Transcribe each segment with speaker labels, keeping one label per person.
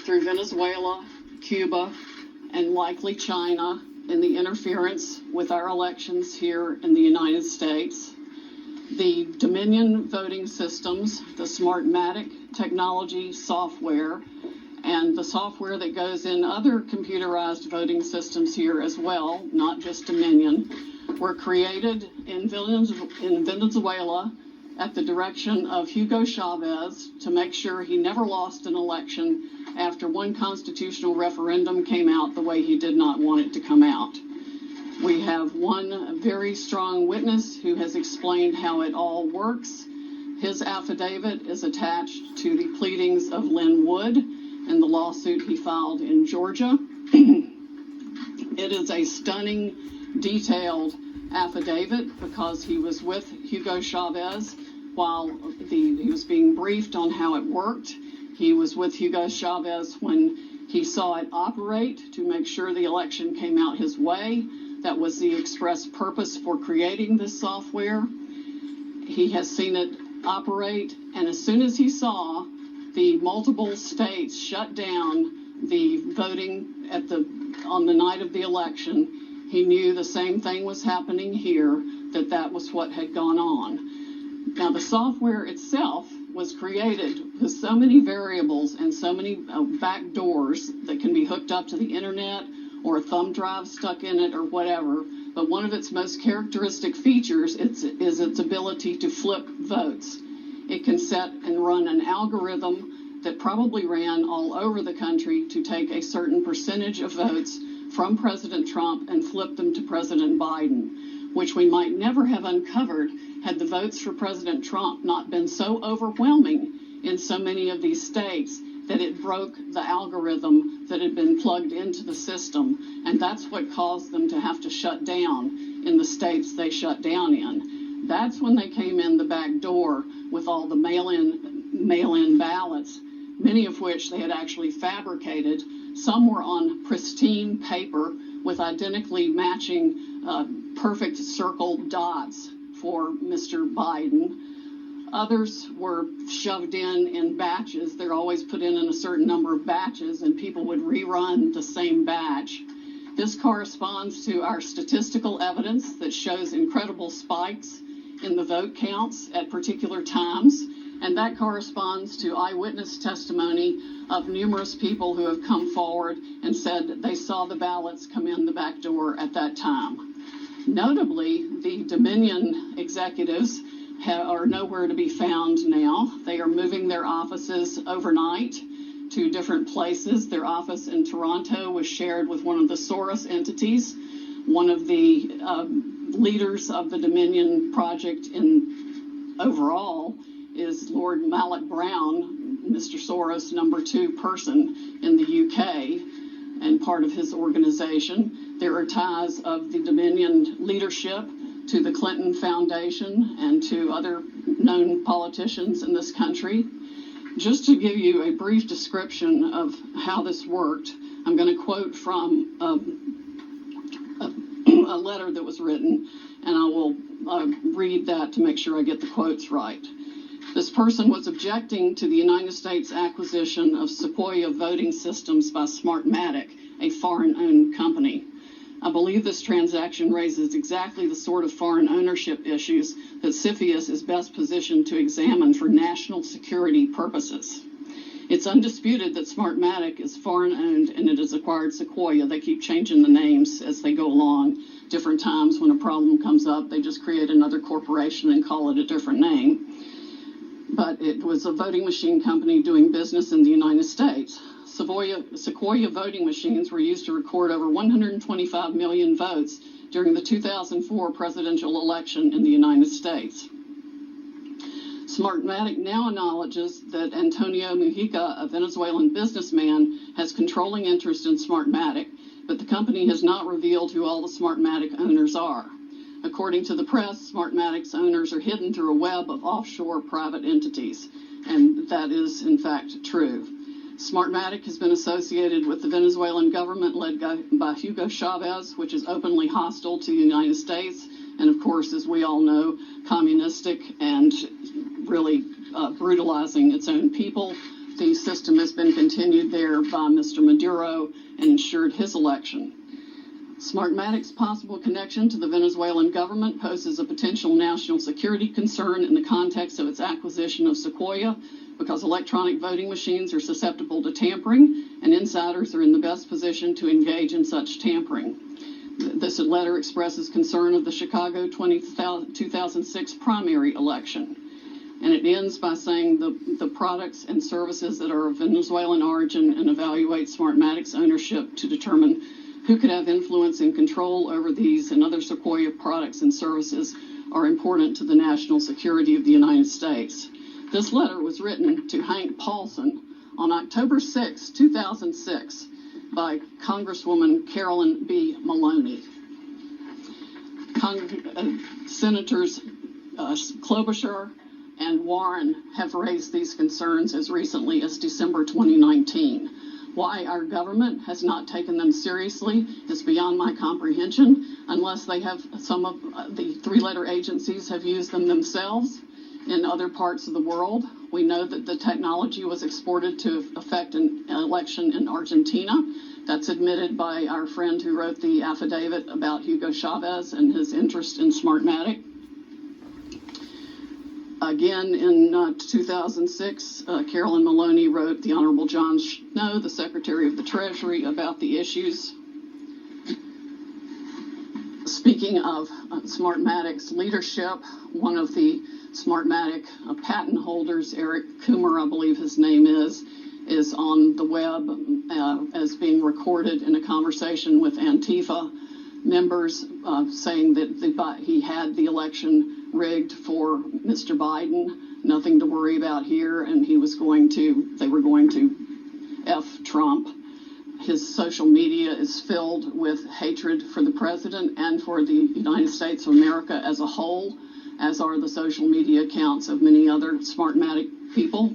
Speaker 1: through Venezuela, Cuba, and likely China in the interference with our elections here in the United States. The Dominion voting systems, the Smartmatic technology software, and the software that goes in other computerized voting systems here as well, not just Dominion, were created in Venezuela at the direction of Hugo Chavez to make sure he never lost an election after one constitutional referendum came out the way he did not want it to come out. We have one very strong witness who has explained how it all works. His affidavit is attached to the pleadings of Lynn Wood in the lawsuit he filed in Georgia. It is a stunning, detailed affidavit because he was with Hugo Chavez while he was being briefed on how it worked. He was with Hugo Chavez when he saw it operate to make sure the election came out his way. That was the express purpose for creating this software. He has seen it operate, and as soon as he saw the multiple states shut down the voting on the night of the election, he knew the same thing was happening here, that was what had gone on. Now, the software itself was created with so many variables and so many back doors that can be hooked up to the internet or a thumb drive stuck in it or whatever. But one of its most characteristic features is its ability to flip votes. It can set and run an algorithm that probably ran all over the country to take a certain percentage of votes from President Trump and flip them to President Biden, which we might never have uncovered had the votes for President Trump not been so overwhelming in so many of these states that it broke the algorithm that had been plugged into the system. And that's what caused them to have to shut down in the states they shut down in. That's when they came in the back door with all the mail-in ballots, many of which they had actually fabricated. Some were on pristine paper with identically matching perfect circle dots for Mr. Biden. Others were shoved in batches. They're always put in a certain number of batches, and people would rerun the same batch. This corresponds to our statistical evidence that shows incredible spikes in the vote counts at particular times, and that corresponds to eyewitness testimony of numerous people who have come forward and said that they saw the ballots come in the back door at that time. Notably, the Dominion executives are nowhere to be found now. They are moving their offices overnight to different places. Their office in Toronto was shared with one of the Soros entities. One of the leaders of the Dominion project overall is Lord Malloch Brown, Mr. Soros' number 2 person in the UK and part of his organization. There are ties of the Dominion leadership to the Clinton Foundation and to other known politicians in this country. Just to give you a brief description of how this worked, I'm going to quote from a letter that was written, and I will read that to make sure I get the quotes right. This person was objecting to the United States acquisition of Sequoia voting systems by Smartmatic, a foreign-owned company. I believe this transaction raises exactly the sort of foreign ownership issues that CFIUS is best positioned to examine for national security purposes. It's undisputed that Smartmatic is foreign-owned and it has acquired Sequoia. They keep changing the names as they go along. Different times when a problem comes up, they just create another corporation and call it a different name. But it was a voting machine company doing business in the United States. Sequoia voting machines were used to record over 125 million votes during the 2004 presidential election in the United States. Smartmatic now acknowledges that Antonio Mujica, a Venezuelan businessman, has controlling interest in Smartmatic, but the company has not revealed who all the Smartmatic owners are. According to the press, Smartmatic's owners are hidden through a web of offshore private entities, and that is, in fact, true. Smartmatic has been associated with the Venezuelan government led by Hugo Chavez, which is openly hostile to the United States, and of course, as we all know, communistic and really brutalizing its own people. the system has been continued there by Mr. Maduro and ensured his election. Smartmatic's possible connection to the Venezuelan government poses a potential national security concern in the context of its acquisition of Sequoia, because electronic voting machines are susceptible to tampering, and insiders are in the best position to engage in such tampering. This letter expresses concern of the Chicago 2006 primary election. And it ends by saying the products and services that are of Venezuelan origin, and evaluate Smartmatic's ownership to determine who could have influence and control over these and other Sequoia products and services are important to the national security of the United States. This letter was written to Hank Paulson on October 6, 2006 by Congresswoman Carolyn B. Maloney. Senators Klobuchar and Warren have raised these concerns as recently as December 2019. Why our government has not taken them seriously is beyond my comprehension, unless they have, some of the three-letter agencies have used them themselves in other parts of the world. We know that the technology was exported to affect an election in Argentina. That's admitted by our friend who wrote the affidavit about Hugo Chavez and his interest in Smartmatic. Again, in 2006, Carolyn Maloney wrote the Honorable John Snow, the Secretary of the Treasury, about the issues. Speaking of Smartmatic's leadership, one of the Smartmatic patent holders, Eric Coomer, I believe his name is on the web as being recorded in a conversation with Antifa members, saying that he had the election rigged for Mr. Biden, nothing to worry about here, and they were going to F Trump. His social media is filled with hatred for the president and for the United States of America as a whole, as are the social media accounts of many other Smartmatic people.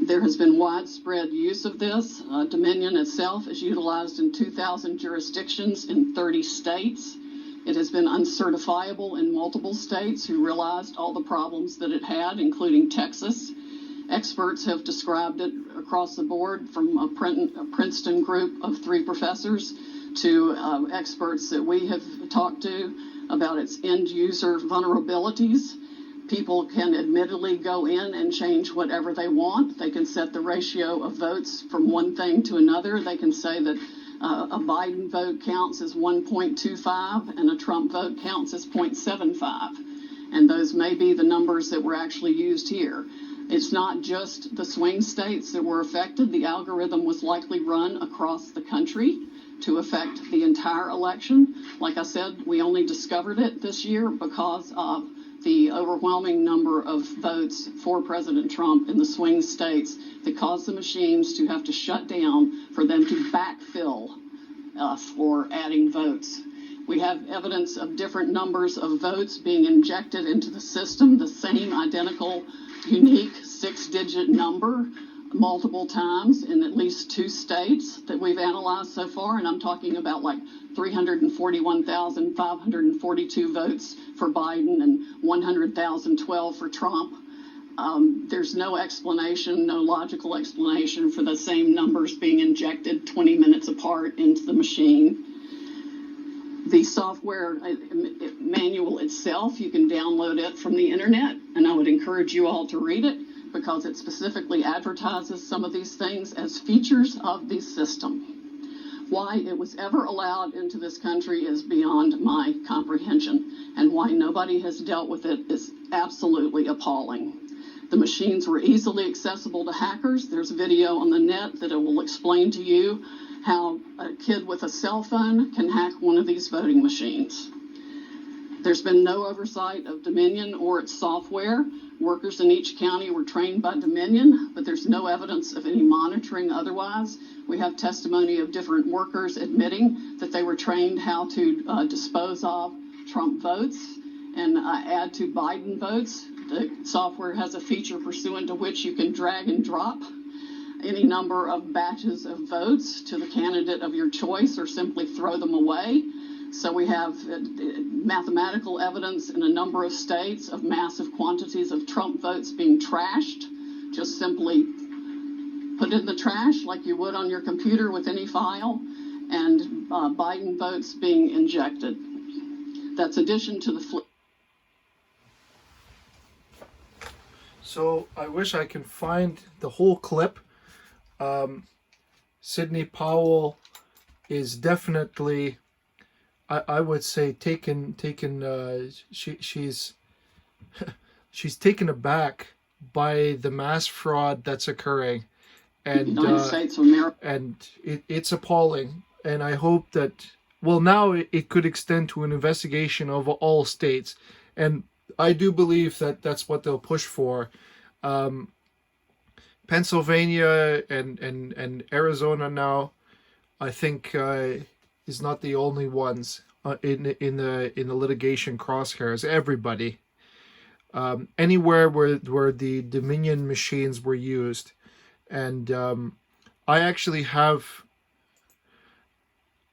Speaker 1: There has been widespread use of this. Dominion itself is utilized in 2,000 jurisdictions in 30 states. It has been uncertifiable in multiple states who realized all the problems that it had, including Texas. Experts have described it across the board, from a Princeton group of 3 professors to experts that we have talked to about its end user vulnerabilities. People can admittedly go in and change whatever they want. They can set the ratio of votes from one thing to another. They can say that a Biden vote counts as 1.25 and a Trump vote counts as 0.75. And those may be the numbers that were actually used here. It's not just the swing states that were affected. The algorithm was likely run across the country to affect the entire election. Like I said, we only discovered it this year because of the overwhelming number of votes for President Trump in the swing states that caused the machines to have to shut down for them to backfill for adding votes. We have evidence of different numbers of votes being injected into the system, the same identical, unique 6-digit number multiple times in at least 2 states that we've analyzed so far, and I'm talking about like 341,542 votes for Biden and 100,012 for Trump. There's no explanation, no logical explanation for the same numbers being injected 20 minutes apart into the machine. The software manual itself, you can download it from the internet, and I would encourage you all to read it, because it specifically advertises some of these things as features of the system. Why it was ever allowed into this country is beyond my comprehension, and why nobody has dealt with it is absolutely appalling. The machines were easily accessible to hackers. There's a video on the net that it will explain to you how a kid with a cell phone can hack one of these voting machines. There's been no oversight of Dominion or its software. Workers in each county were trained by Dominion, but there's no evidence of any monitoring otherwise. We have testimony of different workers admitting that they were trained how to dispose of Trump votes and add to Biden votes. The software has a feature pursuant to which you can drag and drop any number of batches of votes to the candidate of your choice, or simply throw them away. So we have mathematical evidence in a number of states of massive quantities of Trump votes being trashed just simply put it in the trash like you would on your computer with any file, and Biden votes being injected. That's addition to the
Speaker 2: So I wish I can find the whole clip. Sidney Powell is definitely, I would say, she's she's taken aback by the mass fraud that's occurring, and
Speaker 1: United States of America.
Speaker 2: And it's appalling. And I hope that, well, now it could extend to an investigation of all states, and I do believe that that's what they'll push for. Pennsylvania and Arizona now, I think, is not the only ones in the litigation crosshairs. Everybody, anywhere where the Dominion machines were used, and I actually have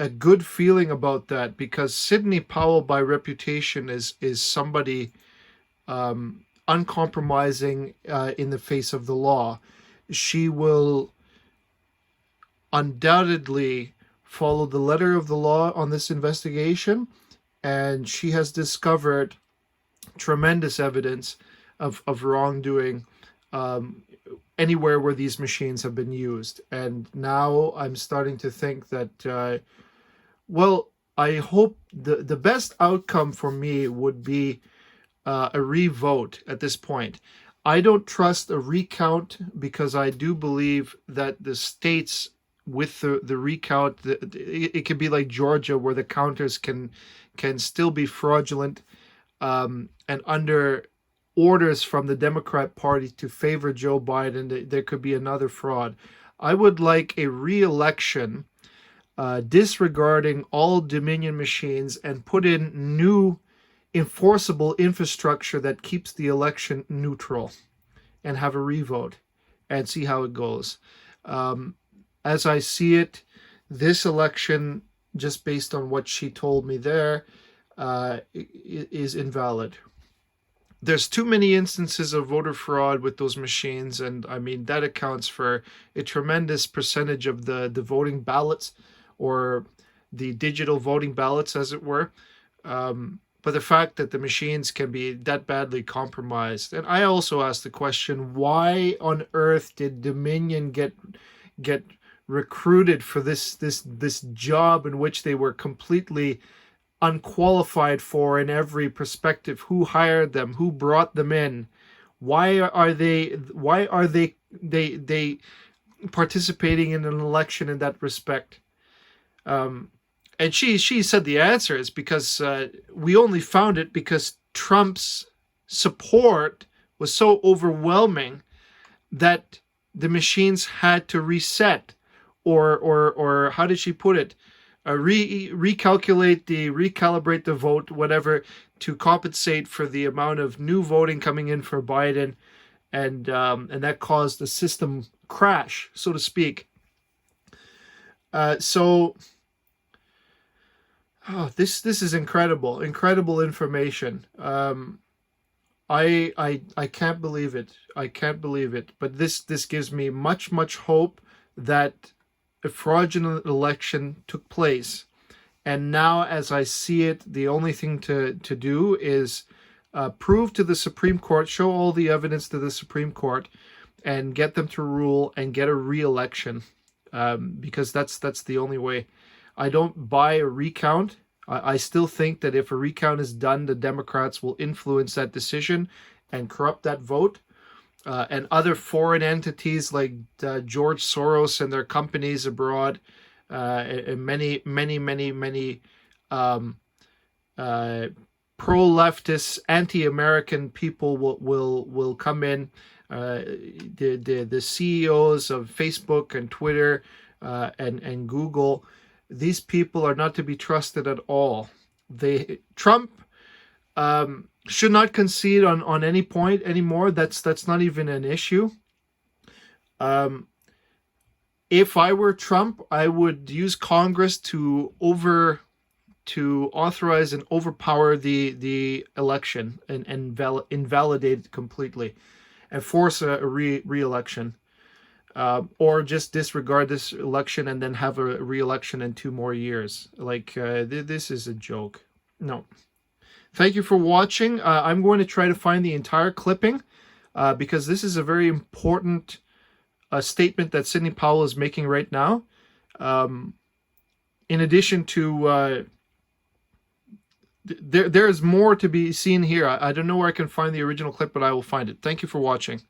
Speaker 2: a good feeling about that, because Sidney Powell, by reputation, is somebody uncompromising in the face of the law. She will undoubtedly follow the letter of the law on this investigation, and she has discovered tremendous evidence of wrongdoing anywhere where these machines have been used. And now I'm starting to think that, well, I hope the best outcome for me would be a revote at this point. I don't trust a recount, because I do believe that the states with the recount, it could be like Georgia, where the counters can still be fraudulent, and under orders from the Democrat Party to favor Joe Biden, there could be another fraud. I would like a re-election disregarding all Dominion machines, and put in new enforceable infrastructure that keeps the election neutral, and have a revote and see how it goes. As I see it, this election, just based on what she told me there, is invalid. There's too many instances of voter fraud with those machines, and I mean, that accounts for a tremendous percentage of the voting ballots, or the digital voting ballots, as it were. But the fact that the machines can be that badly compromised. And I also asked the question, why on earth did Dominion get recruited for this job in which they were completely unqualified for in every perspective? Who hired them? Who brought them in? Why are they participating in an election in that respect? And she said the answer is because we only found it because Trump's support was so overwhelming that the machines had to reset, or how did she put it? Recalibrate the vote, whatever, to compensate for the amount of new voting coming in for Biden, and that caused the system crash, so to speak. This is incredible information. I can't believe it. But this gives me much hope that a fraudulent election took place. And now, as I see it, the only thing to do is prove to the Supreme Court, show all the evidence to the Supreme Court, and get them to rule and get a re-election, because that's the only way. I don't buy a recount. I still think that if a recount is done, the Democrats will influence that decision and corrupt that vote. And other foreign entities like George Soros and their companies abroad, and many pro-leftist, anti-American people will come in. The CEOs of Facebook and Twitter and Google. These people are not to be trusted at all. Trump should not concede on any point anymore. That's not even an issue. If I were Trump, I would use Congress to authorize and overpower the election and invalidate it completely. and force a re-election, or just disregard this election and then have a re-election in 2 more years. Like, this is a joke. No. Thank you for watching. I'm going to try to find the entire clipping, because this is a very important statement that Sidney Powell is making right now. In addition to, there is more to be seen here. I don't know where I can find the original clip, but I will find it. Thank you for watching.